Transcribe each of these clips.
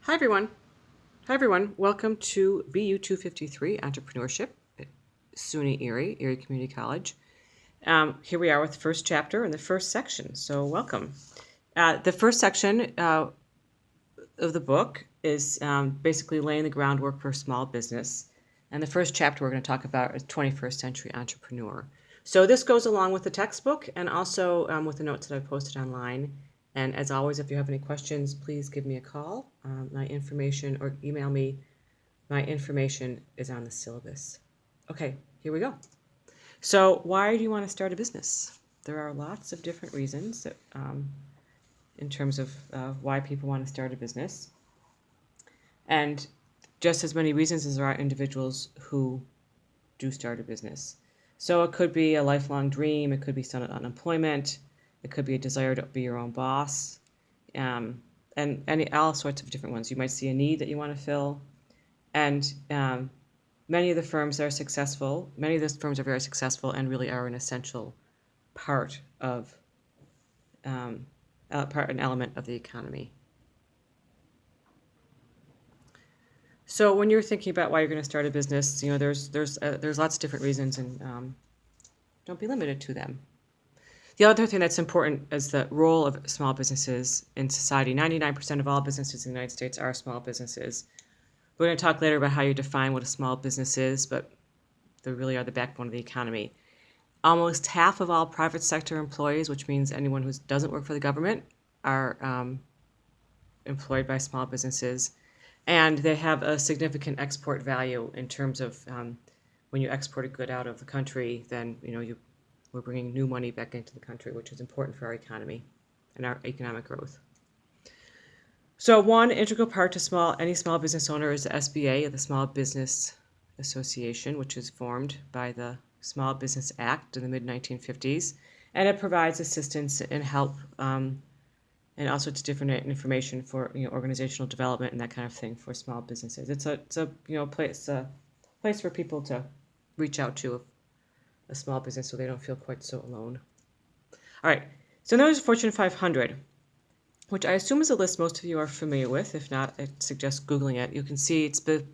Hi, everyone. Hi, everyone. Welcome to BU 253 Entrepreneurship at SUNY Erie Community College. Here we are with the first chapter and the first section. So, welcome. The first section of the book is basically laying the groundwork for small business. And the first chapter we're going to talk about is 21st century entrepreneur. So, this goes along with the textbook and also with the notes that I've posted online. And as always, if you have any questions, please give me a call. My information or email me. My information is on the syllabus. Okay, here we go. So why do you want to start a business? There are lots of different reasons that, in terms of why people want to start a business. And just as many reasons as there are individuals who do start a business. So it could be a lifelong dream. It could be some unemployment. It could be a desire to be your own boss, and all sorts of different ones. You might see a need that you want to fill, and many of the firms that are successful, many of those firms are very successful and really are an essential part of an element of the economy. So when you're thinking about why you're going to start a business, there's lots of different reasons, and don't be limited to them. The other thing that's important is the role of small businesses in society. 99% of all businesses in the United States are small businesses. We're going to talk later about how you define what a small business is, but they really are the backbone of the economy. Almost half of all private sector employees, which means anyone who doesn't work for the government, are employed by small businesses. And they have a significant export value in terms of when you export a good out of the country, then we're bringing new money back into the country, which is important for our economy and our economic growth. So one integral part to any small business owner is the SBA, the Small Business Association, which is formed by the Small Business Act in the mid-1950s. And it provides assistance and help and all sorts of different information for organizational development and that kind of thing for small businesses. It's a place for people to reach out to a small business so they don't feel quite so alone. All right, so there's Fortune 500, which I assume is a list most of you are familiar with. If not, I suggest Googling it. You can see it's the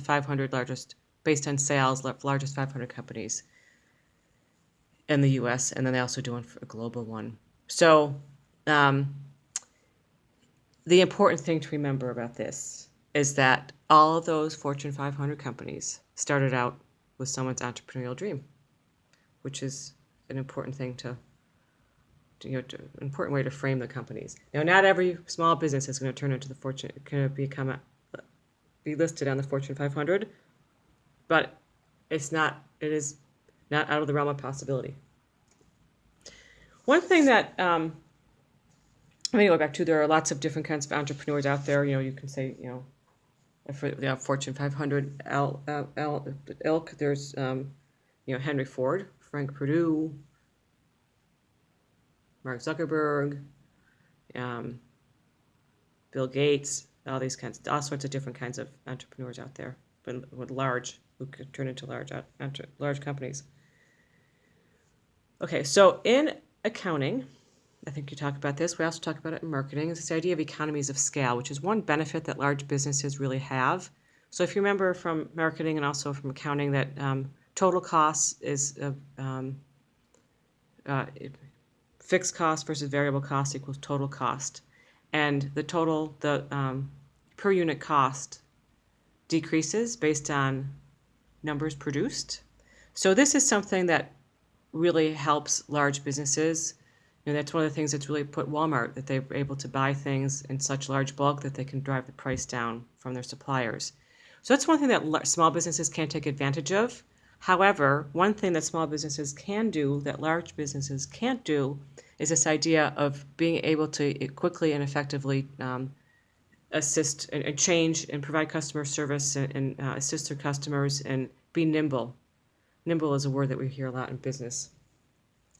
500 largest, based on sales, largest 500 companies in the U.S., and then they also do a global one. So the important thing to remember about this is that all of those Fortune 500 companies started out with someone's entrepreneurial dream, which is an important thing important way to frame the companies. Now, not every small business is going to turn into be listed on the Fortune 500, but it is not out of the realm of possibility. One thing that I'm going to go back to, there are lots of different kinds of entrepreneurs out there. You can say, for the Fortune 500 ilk, there's Henry Ford, Frank Perdue, Mark Zuckerberg, Bill Gates, all sorts of different kinds of entrepreneurs out there, but who could turn into large companies. Okay, so in accounting, I think you talk about this. We also talk about it in marketing. It's this idea of economies of scale, which is one benefit that large businesses really have. So if you remember from marketing and also from accounting that total cost is fixed cost versus variable cost equals total cost. And the per unit cost decreases based on numbers produced. So this is something that really helps large businesses. That's one of the things that's really put Walmart, that they're able to buy things in such large bulk that they can drive the price down from their suppliers. So that's one thing that small businesses can't take advantage of. However, one thing that small businesses can do that large businesses can't do is this idea of being able to quickly and effectively assist and change and provide customer service and assist their customers and be nimble. Nimble is a word that we hear a lot in business.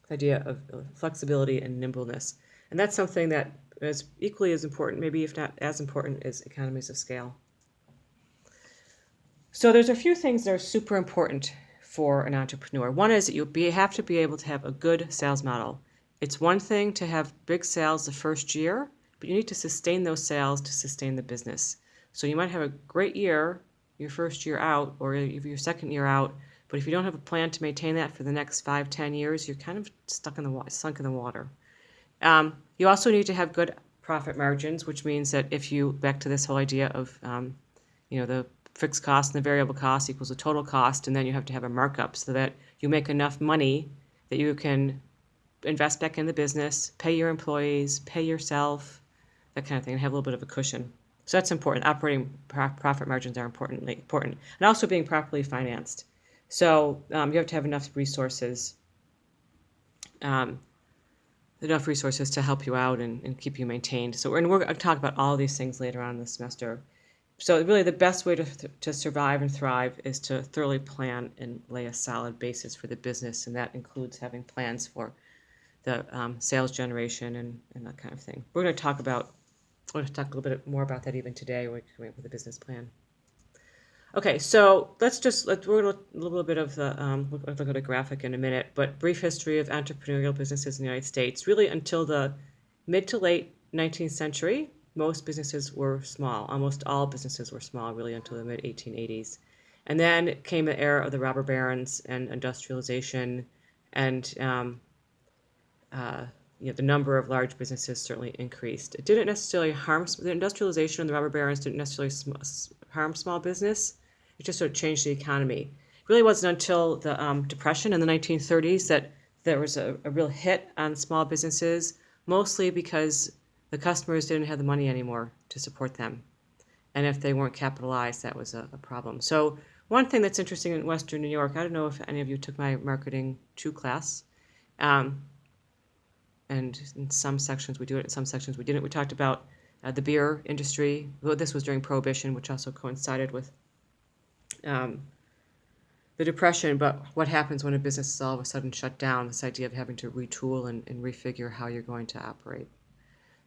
The idea of flexibility and nimbleness. And that's something that is equally as important, maybe if not as important, as economies of scale. So there's a few things that are super important for an entrepreneur. One is that you have to be able to have a good sales model. It's one thing to have big sales the first year, but you need to sustain those sales to sustain the business. So you might have a great year, your first year out, or your second year out, but if you don't have a plan to maintain that for the next 5, 10 years, you're kind of sunk in the water. You also need to have good profit margins, which means that if you, back to this whole idea of, the fixed cost and the variable cost equals the total cost, and then you have to have a markup so that you make enough money that you can invest back in the business, pay your employees, pay yourself, that kind of thing, and have a little bit of a cushion. So that's important. Operating profit margins are important, and also being properly financed. So you have to have enough resources to help you out and keep you maintained. So we're going to talk about all these things later on in the semester. So really the best way to survive and thrive is to thoroughly plan and lay a solid basis for the business, and that includes having plans for the sales generation and that kind of thing. We're going to talk a little bit more about that even today when we come up with a business plan. Okay, so we're going to look a little bit of the, look at a graphic in a minute, but brief history of entrepreneurial businesses in the United States. Really until the mid to late 19th century, most businesses were small. Almost all businesses were small, really, until the mid 1880s. And then came the era of the robber barons and industrialization, and the number of large businesses certainly increased. It didn't necessarily the industrialization and the robber barons didn't necessarily harm small business. It just sort of changed the economy. It really wasn't until the Depression in the 1930s that there was a real hit on small businesses, mostly because the customers didn't have the money anymore to support them. And if they weren't capitalized, that was a problem. So one thing that's interesting in Western New York, I don't know if any of you took my Marketing 2 class, and in some sections we do it, in some sections we didn't. We talked about the beer industry. Well, this was during Prohibition, which also coincided with the Depression, but what happens when a business is all of a sudden shut down, this idea of having to retool and refigure how you're going to operate.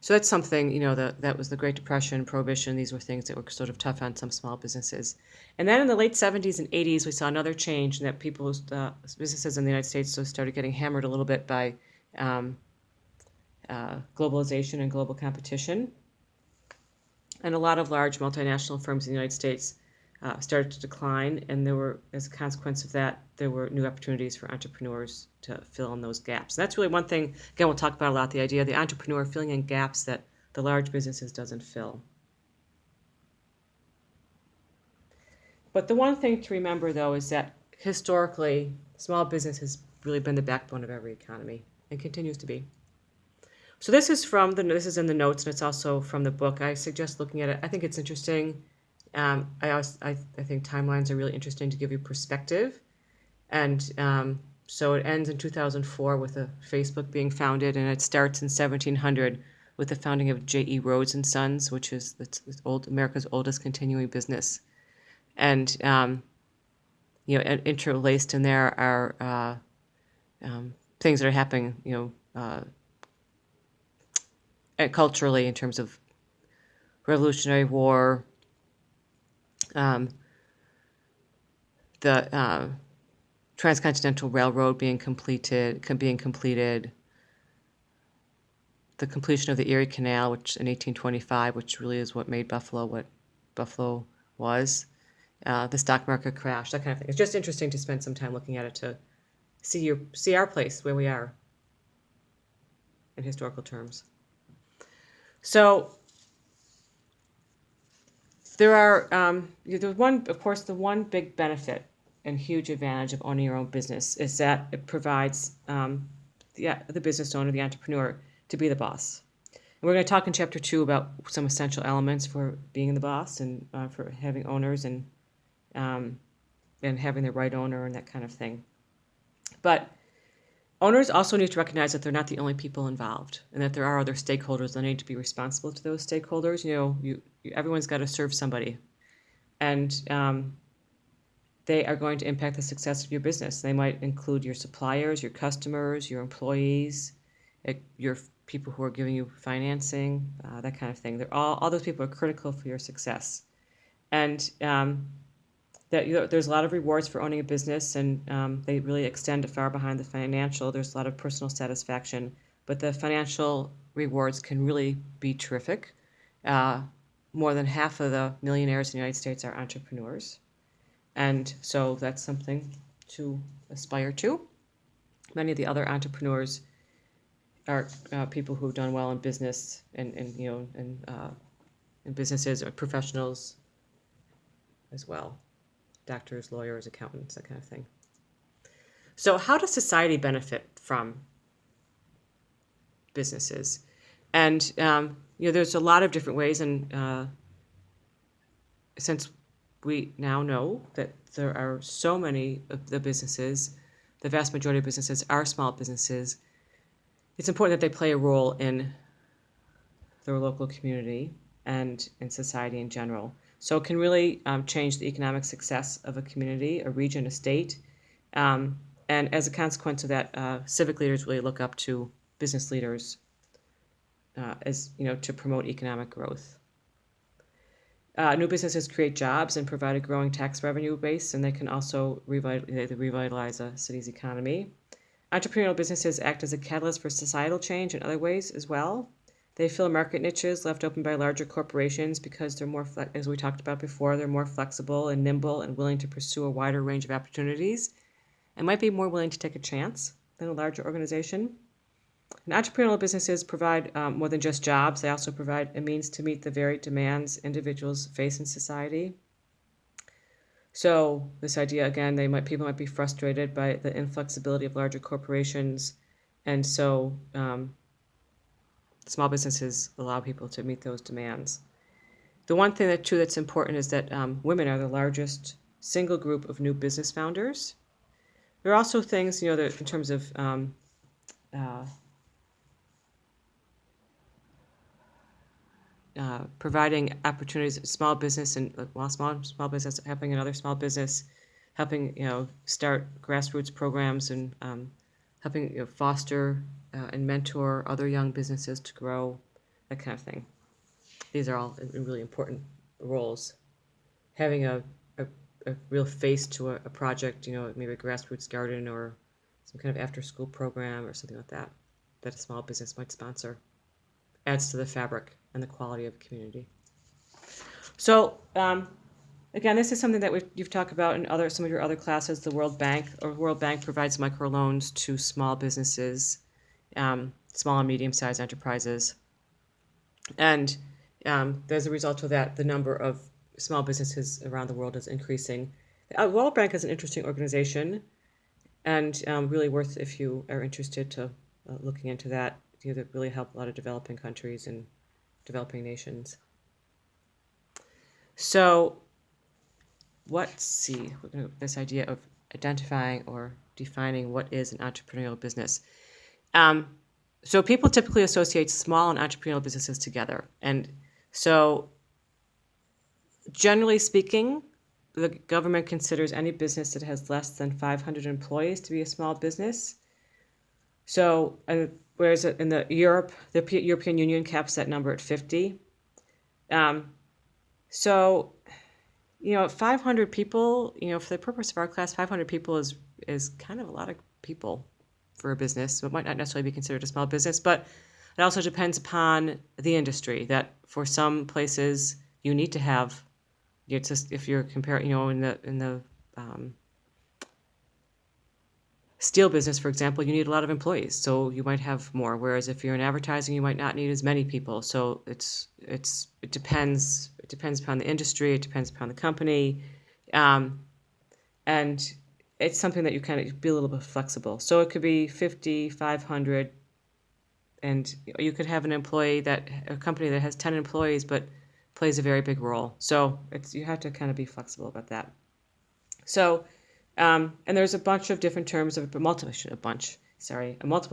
So that's something, that was the Great Depression, Prohibition. These were things that were sort of tough on some small businesses. And then in the late 70s and 80s, we saw another change in that businesses in the United States started getting hammered a little bit by globalization and global competition. And a lot of large multinational firms in the United States started to decline, and as a consequence of that, there were new opportunities for entrepreneurs to fill in those gaps. And that's really one thing, again, we'll talk about a lot, the idea of the entrepreneur filling in gaps that the large businesses doesn't fill. But the one thing to remember, though, is that historically, small business has really been the backbone of every economy and continues to be. So this is in the notes, and it's also from the book. I suggest looking at it. I think it's interesting. I think timelines are really interesting to give you perspective. And so it ends in 2004 with Facebook being founded, and it starts in 1700 with the founding of J.E. Rhodes and Sons, which is America's oldest continuing business. And interlaced in there are things that are happening, culturally in terms of Revolutionary War, the Transcontinental Railroad being completed, the completion of the Erie Canal, which in 1825, which really is what made Buffalo what Buffalo was, the stock market crash, that kind of thing. It's just interesting to spend some time looking at it to see our place where we are in historical terms. So there are the one big benefit and huge advantage of owning your own business is that it provides the business owner, the entrepreneur, to be the boss. And we're going to talk in chapter 2 about some essential elements for being the boss and for having owners and having the right owner and that kind of thing. But owners also need to recognize that they're not the only people involved, and that there are other stakeholders that need to be responsible to those stakeholders. Everyone's got to serve somebody, and they are going to impact the success of your business. They might include your suppliers, your customers, your employees, your people who are giving you financing, that kind of thing. All those people are critical for your success, and there's a lot of rewards for owning a business, and they really extend far behind the financial. There's a lot of personal satisfaction, but the financial rewards can really be terrific. More than half of the millionaires in the United States are entrepreneurs. And so that's something to aspire to. Many of the other entrepreneurs are people who've done well in business and businesses or professionals as well. Doctors, lawyers, accountants, that kind of thing. So how does society benefit from businesses? And there's a lot of different ways, and since we now know that there are so many of the businesses, the vast majority of businesses are small businesses, it's important that they play a role in their local community and in society in general. So it can really change the economic success of a community, a region, a state. And as a consequence of that, civic leaders really look up to business leaders to promote economic growth. New businesses create jobs and provide a growing tax revenue base, and they can also revitalize a city's economy. Entrepreneurial businesses act as a catalyst for societal change in other ways as well. They fill market niches left open by larger corporations because they're more, as we talked about before, they're more flexible and nimble and willing to pursue a wider range of opportunities and might be more willing to take a chance than a larger organization. And entrepreneurial businesses provide more than just jobs. They also provide a means to meet the varied demands individuals face in society. So this idea, again, people might be frustrated by the inflexibility of larger corporations, and so small businesses allow people to meet those demands. The one thing that's important is that women are the largest single group of new business founders. There are also things, that in terms of providing opportunities, small business and small business helping another small business, helping start grassroots programs and helping foster and mentor other young businesses to grow, that kind of thing. These are all really important roles. Having a real face to a project, maybe a grassroots garden or some kind of after-school program or something like that a small business might sponsor, adds to the fabric and the quality of a community. So again, this is something that you've talked about in some of your other classes. The World Bank provides microloans to small businesses, small and medium-sized enterprises, and as a result of that, the number of small businesses around the world is increasing. The World Bank is an interesting organization, and really worth, if you are interested, to looking into that. That really help a lot of developing countries and developing nations. So let's see, this idea of identifying or defining what is an entrepreneurial business. So people typically associate small and entrepreneurial businesses together. And so generally speaking, the government considers any business that has less than 500 employees to be a small business. So whereas in the European Union caps that number at 50. So 500 people, for the purpose of our class, 500 people is kind of a lot of people for a business. So it might not necessarily be considered a small business, but it also depends upon the industry. That for some places you need to have, if you're comparing, in the steel business, for example, you need a lot of employees, so you might have more. Whereas if you're in advertising, you might not need as many people. So it depends. It depends upon the industry. It depends upon the company, and it's something that you kind of be a little bit flexible. So it could be 50, 500, and you could have a company that has 10 employees but plays a very big role. So you have to kind of be flexible about that. So. And there's a bunch of different terms multiple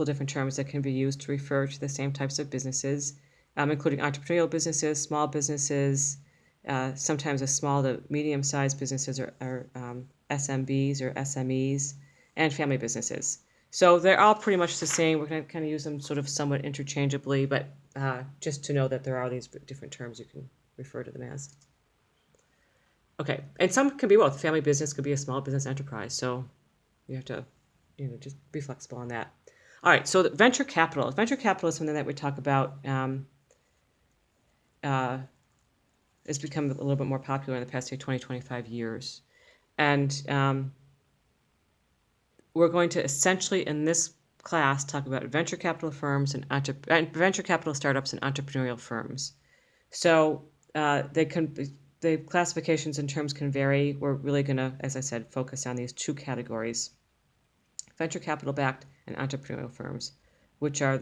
different terms that can be used to refer to the same types of businesses, including entrepreneurial businesses, small businesses, sometimes small to medium-sized businesses are SMBs or SMEs, and family businesses. So they're all pretty much the same. We're going to kind of use them sort of somewhat interchangeably, but just to know that there are these different terms you can refer to them as. Okay, and some can be both. Family business could be a small business enterprise, so you have to, just be flexible on that. All right, so the venture capital. Venture capital is something that we talk about. It's become a little bit more popular in the past, say, 20, 25 years. And we're going to essentially, in this class, talk about venture capital firms and venture capital startups and entrepreneurial firms. So the classifications and terms can vary. We're really going to, as I said, focus on these two categories: venture capital backed and entrepreneurial firms, which are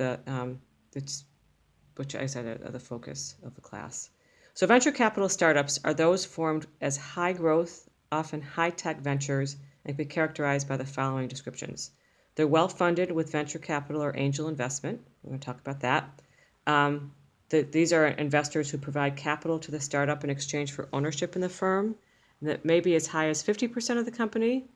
which I said are the focus of the class. So venture capital startups are those formed as high growth, often high tech ventures, and can be characterized by the following descriptions. They're well funded with venture capital or angel investment. We're going to talk about that. These are investors who provide capital to the startup in exchange for ownership in the firm, that may be as high as 50% of the company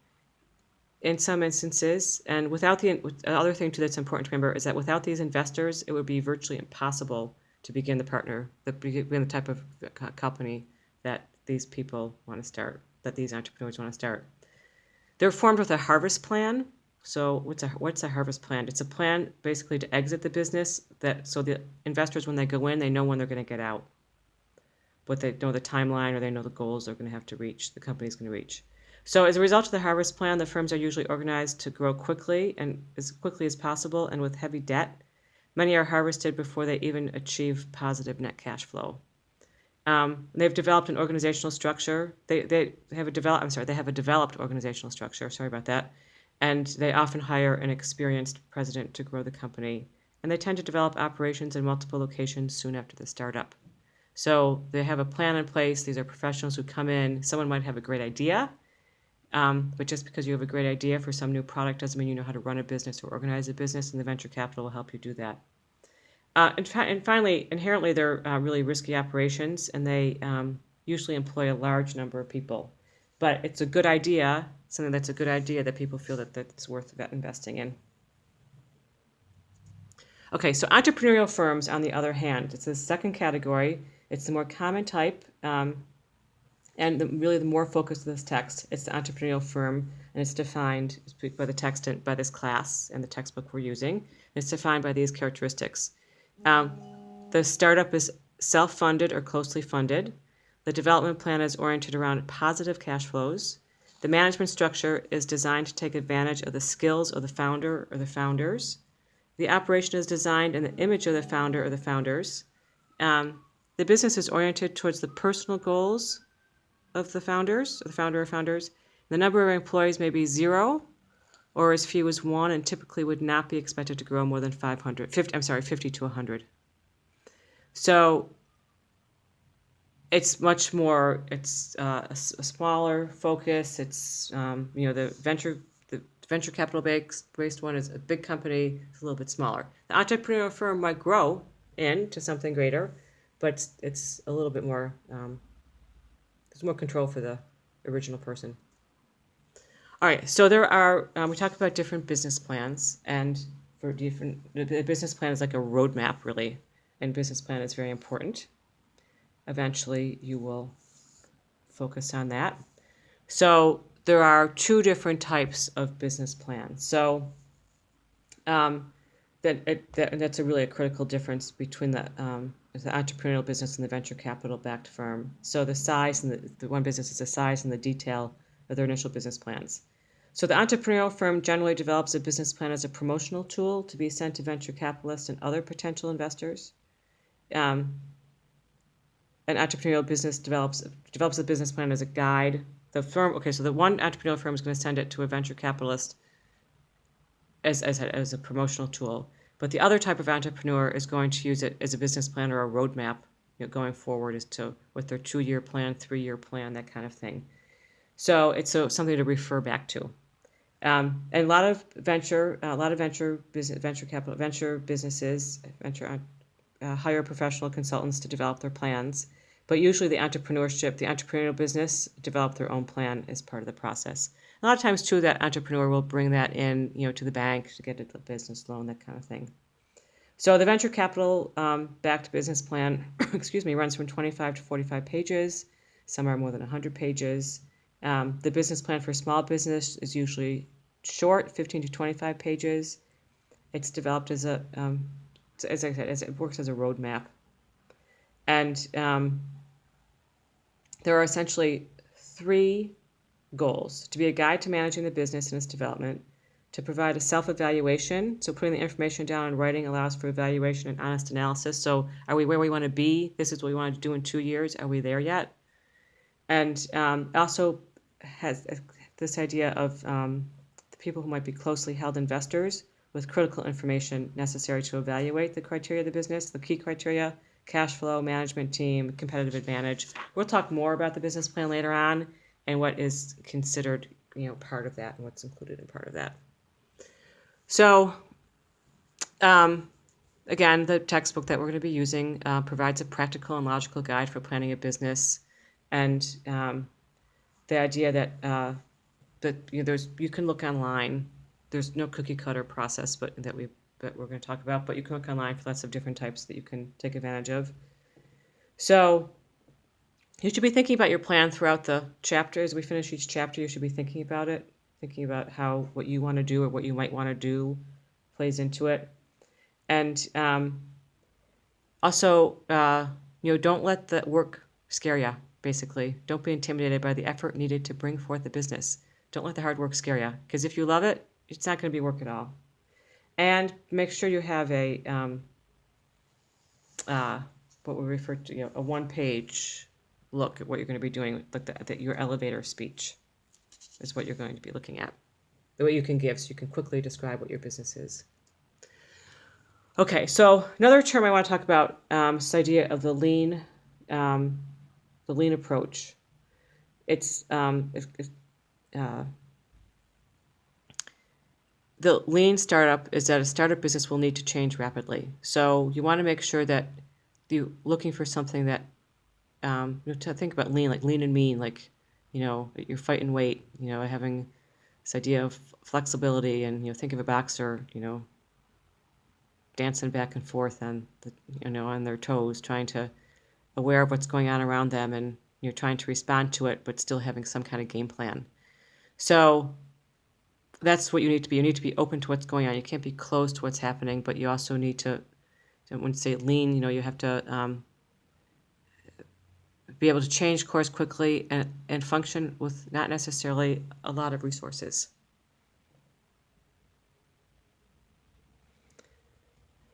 in some instances. And without the other thing too that's important to remember is that without these investors, it would be virtually impossible to begin the type of company that these people want to start, that these entrepreneurs want to start. They're formed with a harvest plan. So what's a harvest plan? It's a plan basically to exit the business, so the investors, when they go in, they know when they're going to get out. But they know the timeline, or they know the goals they're going to have to reach, the company's going to reach. So as a result of the harvest plan, the firms are usually organized to grow quickly and as quickly as possible and with heavy debt. Many are harvested before they even achieve positive net cash flow. They've developed an organizational structure. They have a developed organizational structure. Sorry about that. And they often hire an experienced president to grow the company. And they tend to develop operations in multiple locations soon after the startup. So they have a plan in place. These are professionals who come in. Someone might have a great idea, but just because you have a great idea for some new product doesn't mean you know how to run a business or organize a business, and the venture capital will help you do that. And finally, inherently, they're really risky operations, and they usually employ a large number of people. But it's a good idea, something that's a good idea that people feel that's worth investing in. Okay, so entrepreneurial firms, on the other hand, it's the second category. It's the more common type, and really the more focus of this text. It's the entrepreneurial firm, and it's defined by the text and by this class and the textbook we're using. It's defined by these characteristics. The startup is self-funded or closely funded. The development plan is oriented around positive cash flows. The management structure is designed to take advantage of the skills of the founder or the founders. The operation is designed in the image of the founder or the founders. The business is oriented towards the personal goals of the founders, or the founder or founders. The number of employees may be 0 or as few as 1, and typically would not be expected to grow more than 50 to 100. So it's much more, it's a smaller focus. It's, the venture capital based one is a big company. It's a little bit smaller. The entrepreneurial firm might grow into something greater, but it's a little bit more, there's more control for the original person. All right, so there are, we talk about different business plans, and the business plan is like a roadmap, really, and business plan is very important. Eventually, you will focus on that. So there are two different types of business plans. So that's really a critical difference between the entrepreneurial business and the venture capital backed firm. So the size and the one business is the size and the detail of their initial business plans. So the entrepreneurial firm generally develops a business plan as a promotional tool to be sent to venture capitalists and other potential investors. An entrepreneurial business develops a business plan as a guide. The one entrepreneurial firm is going to send it to a venture capitalist as a promotional tool. But the other type of entrepreneur is going to use it as a business plan or a roadmap, going forward as to what their 2-year plan, 3-year plan, that kind of thing. So it's something to refer back to. And a lot of venture businesses hire professional consultants to develop their plans. But usually the entrepreneurial business develop their own plan as part of the process. A lot of times too, that entrepreneur will bring that in, to the bank to get a business loan, that kind of thing. So the venture capital backed business plan, runs from 25 to 45 pages. Some are more than 100 pages. The business plan for small business is usually short, 15 to 25 pages. It's developed as as I said, it works as a roadmap. And there are essentially three goals: to be a guide to managing the business and its development, to provide a self-evaluation. So putting the information down in writing allows for evaluation and honest analysis. So are we where we want to be? This is what we want to do in 2 years. Are we there yet? And also has this idea of the people who might be closely held investors with critical information necessary to evaluate the criteria of the business, the key criteria: cash flow, management team, competitive advantage. We'll talk more about the business plan later on and what is considered, part of that and what's included in part of that. So, again, the textbook that we're going to be using provides a practical and logical guide for planning a business, and the idea that you can look online. There's no cookie cutter process, but that we're going to talk about. But you can look online for lots of different types that you can take advantage of. So you should be thinking about your plan throughout the chapter. As we finish each chapter, you should be thinking about it, thinking about how what you want to do or what you might want to do plays into it. And also, don't let the work scare you, basically. Don't be intimidated by the effort needed to bring forth the business. Don't let the hard work scare you, because if you love it, it's not going to be work at all. And make sure you have a what we refer to, a one-page look at what you're going to be doing, like your elevator speech is what you're going to be looking at. The way you can give, so you can quickly describe what your business is. Okay, so another term I want to talk about is this idea of the lean approach. It's the lean startup is that a startup business will need to change rapidly. So you want to make sure that you're looking for something that, to think about lean, like lean and mean, like, you're fighting weight, having this idea of flexibility, and, think of a boxer, dancing back and forth on on their toes, aware of what's going on around them, and you're trying to respond to it, but still having some kind of game plan. So that's what you need to be. You need to be open to what's going on. You can't be closed to what's happening, but you also need to when you say lean, you have to be able to change course quickly and function with not necessarily a lot of resources.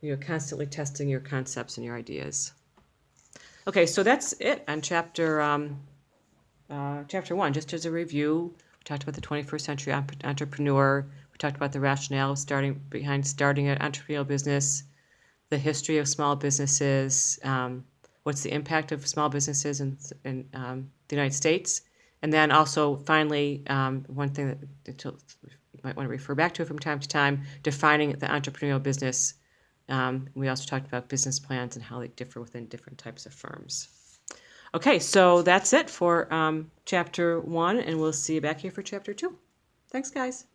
You're constantly testing your concepts and your ideas. Okay, so that's it on chapter 1. Just as a review, we talked about the 21st century entrepreneur. We talked about the rationale behind starting an entrepreneurial business, the history of small businesses, what's the impact of small businesses in the United States, and then also finally one thing that you might want to refer back to from time to time, defining the entrepreneurial business. We also talked about business plans and how they differ within different types of firms. Okay, so that's it for chapter 1, and we'll see you back here for chapter 2. Thanks, guys.